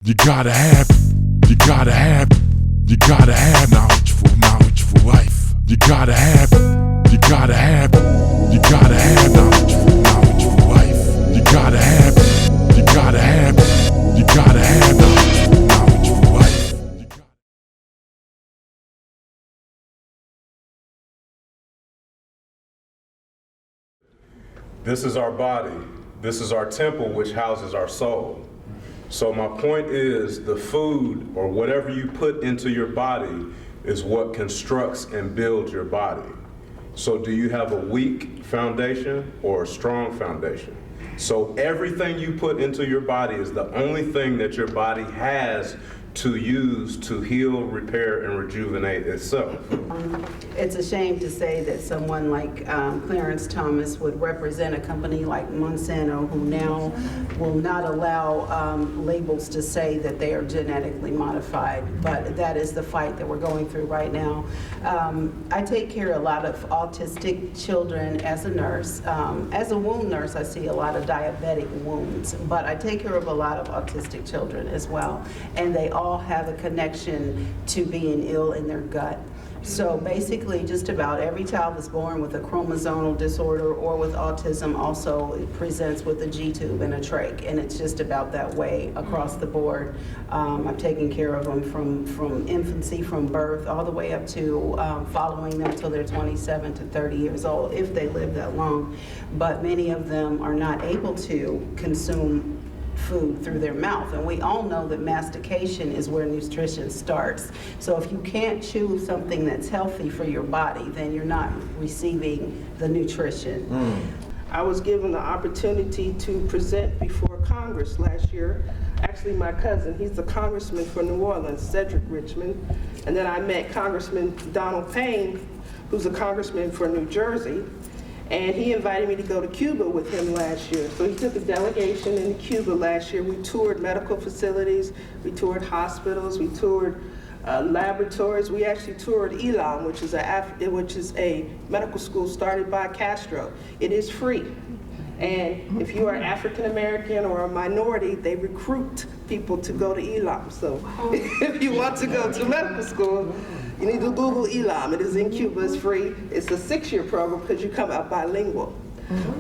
You gotta have knowledge for life. You gotta have knowledge for life. You gotta have knowledge for life. You gotta have knowledge for life. This is our body. This is our temple, which houses our soul. So my point is, the food or whatever you put into your body is what constructs and builds your body. So do you have a weak foundation or a strong foundation? So everything you put into your body is the only thing that your body has to use to heal, repair, and rejuvenate itself. It's a shame to say that someone like Clarence Thomas would represent a company like Monsanto, who now will not allow labels to say that they are genetically modified, but that is the fight that we're going through right now. I take care of a lot of autistic children as a nurse. As a wound nurse, I see a lot of diabetic wounds, but I take care of a lot of autistic children as well, and they all have a connection to being ill in their gut. So basically, just about every child that's born with a chromosomal disorder or with autism also presents with a G-tube and a trach, and it's just about that way across the board. I'm taking care of them from infancy, from birth, all the way up to following them till they're 27 to 30 years old, if they live that long. But many of them are not able to consume food through their mouth, and we all know that mastication is where nutrition starts. So if you can't chew something that's healthy for your body, then you're not receiving the nutrition. I was given the opportunity to present before Congress last year. Actually, my cousin, he's the congressman for New Orleans, Cedric Richmond, and then I met Congressman Donald Payne, who's a congressman for New Jersey. And he invited me to go to Cuba with him last year. So he took a delegation in Cuba last year. We toured medical facilities, we toured hospitals, we toured laboratories. We actually toured Elam, which is a medical school started by Castro. It is free. And if you are African American or a minority, they recruit people to go to Elam. So if you want to go to medical school, you need to Google Elam. It is in Cuba, it's free. It's a 6-year program because you come out bilingual.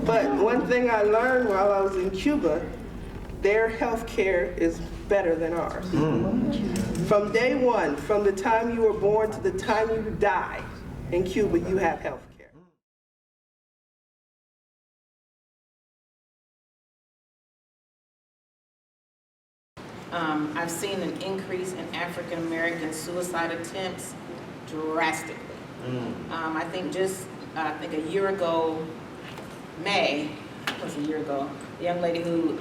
But one thing I learned while I was in Cuba, their health care is better than ours. From day one, from the time you were born to the time you die, in Cuba you have health care. I've seen an increase in African American suicide attempts drastically. I think a year ago, May, it was a year ago, a young lady who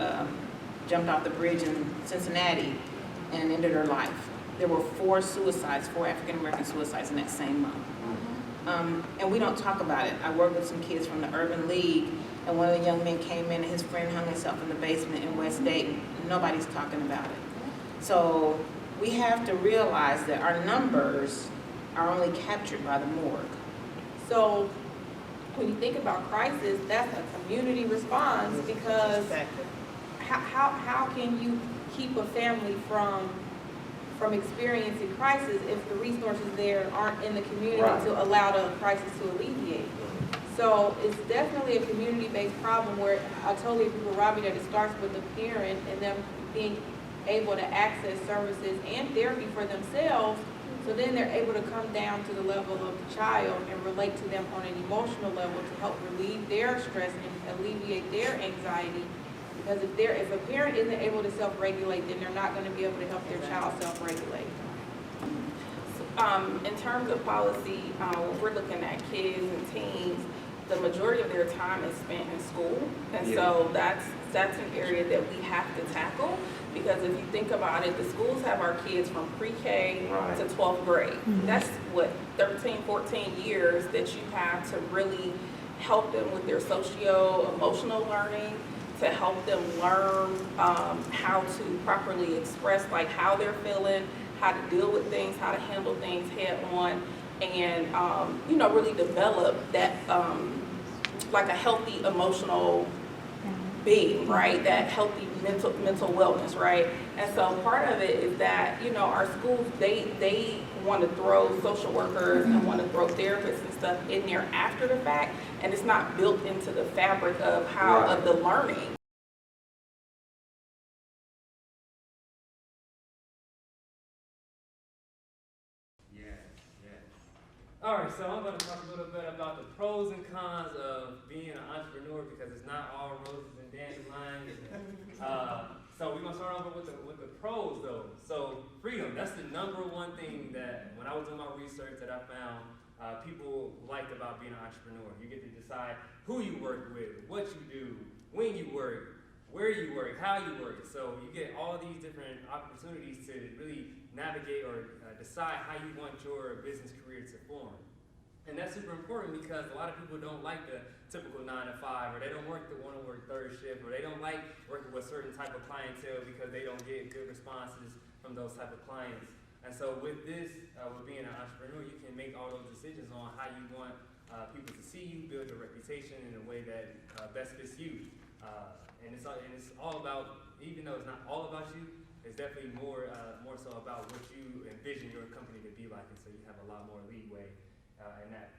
jumped off the bridge in Cincinnati and ended her life. There were 4 African American suicides in that same month. And we don't talk about it. I work with some kids from the Urban League, and one of the young men came in and his friend hung himself in the basement in West Dayton. Nobody's talking about it. So we have to realize that our numbers are only captured by the morgue. So when you think about crisis, that's a community response, because how can you keep a family from experiencing crisis if the resources there aren't in the community to allow the crisis to alleviate? So it's definitely a community-based problem where I totally agree with Robbie that it starts with the parent and them being able to access services and therapy for themselves, so then they're able to come down to the level of the child and relate to them on an emotional level to help relieve their stress and alleviate their anxiety. Because if a parent isn't able to self-regulate, then they're not going to be able to help their child self-regulate. In terms of policy, when we're looking at kids and teens, the majority of their time is spent in school, and so that's an area that we have to tackle, because if you think about it, the schools have our kids from pre-K to 12th grade. That's what, 13, 14 years that you have to really help them with their socio-emotional learning, to help them learn how to properly express like how they're feeling, how to deal with things, how to handle things head on, and really develop that like a healthy emotional being, right? That healthy mental wellness, right? And so part of it is that, you know, our schools, they want to throw social workers and want to throw therapists and stuff in there after the fact, and it's not built into the fabric of how, of the learning. All right, so I'm going to talk a little bit about the pros and cons of being an entrepreneur, because it's not all roses and dandelions. So we're going to start off with the pros, though. So freedom, that's the number one thing that when I was doing my research that I found people liked about being an entrepreneur. You get to decide who you work with, what you do, when you work, where you work, how you work. So you get all these different opportunities to really navigate or decide how you want your business career to form. And that's super important because a lot of people don't like the typical 9 to 5, or they don't want to work third shift, or they don't like working with certain type of clientele because they don't get good responses from those type of clients. And so with this, with being an entrepreneur, you can make all those decisions on how you want people to see you, build your reputation in a way that best fits you. And it's all about, even though it's not all about you, it's definitely more so about what you envision your company to be like, and so you have a lot more leeway in that.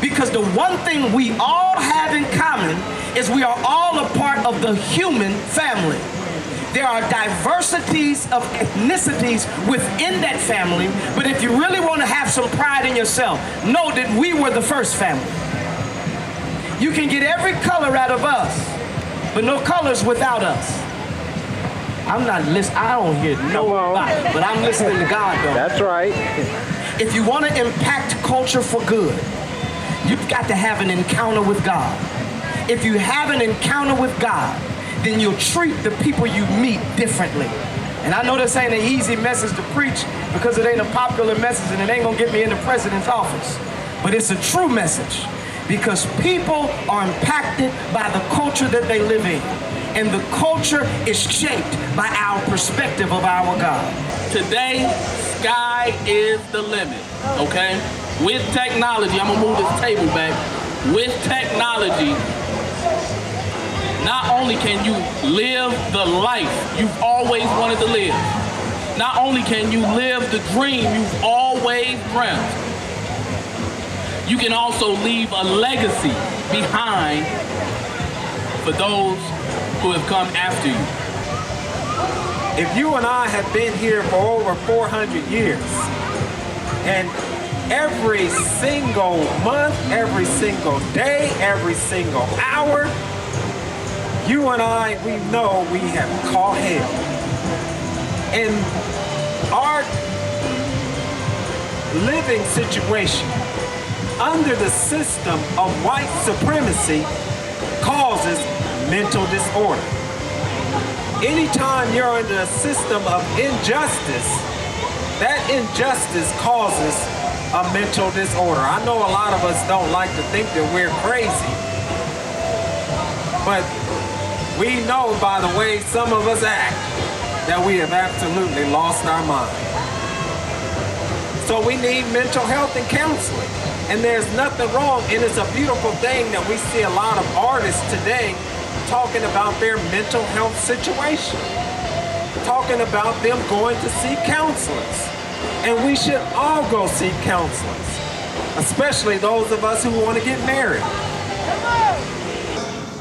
Because the one thing we all have in common is we are all a part of the human family. There are diversities of ethnicities within that family, but if you really want to have some pride in yourself, know that we were the first family. You can get every color out of us, but no colors without us. I'm not listening, I don't hear nobody, but I'm listening to God though. That's right. If you want to impact culture for good, you've got to have an encounter with God. If you have an encounter with God, then you'll treat the people you meet differently. And I know this ain't an easy message to preach because it ain't a popular message and it ain't gonna get me in the president's office. But it's a true message because people are impacted by the culture that they live in. And the culture is shaped by our perspective of our God. Today, sky is the limit, okay? With technology, I'm gonna move this table back. With technology, not only can you live the life you've always wanted to live, not only can you live the dream you've always dreamt, you can also leave a legacy behind for those who have come after you. If you and I have been here for over 400 years, and every single month, every single day, every single hour, you and I, we know we have caught hell. And our living situation under the system of white supremacy causes mental disorder. Anytime you're under a system of injustice, that injustice causes a mental disorder. I know a lot of us don't like to think that we're crazy, but we know by the way some of us act that we have absolutely lost our mind. So we need mental health and counseling. And there's nothing wrong, and it's a beautiful thing that we see a lot of artists today talking about their mental health situation, talking about them going to see counselors. And we should all go see counselors, especially those of us who want to get married.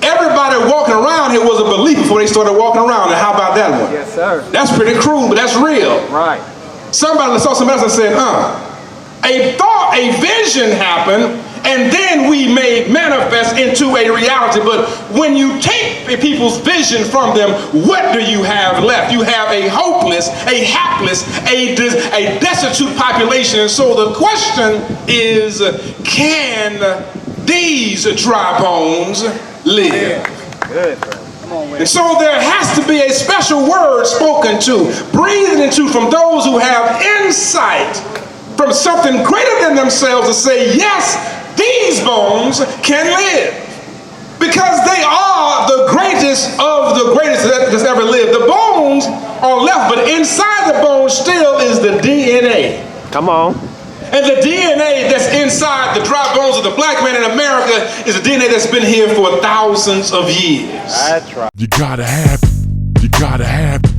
Everybody walking around here was a believer before they started walking around. And how about that one? Yes, sir. That's pretty cruel, but that's real. Right. Somebody saw somebody else and said, a thought, a vision happened, and then we made manifest into a reality. But when you take people's vision from them, what do you have left? You have a hopeless, a hapless, a destitute population. And so the question is, can these dry bones live? Good. And so there has to be a special word spoken to, breathed into from those who have insight from something greater than themselves to say, yes, these bones can live. Because they are the greatest of the greatest that's ever lived. The bones are left, but inside the bones still is the DNA. Come on. And the DNA that's inside the dry bones of the black man in America is a DNA that's been here for thousands of years. You gotta have it. You gotta have it.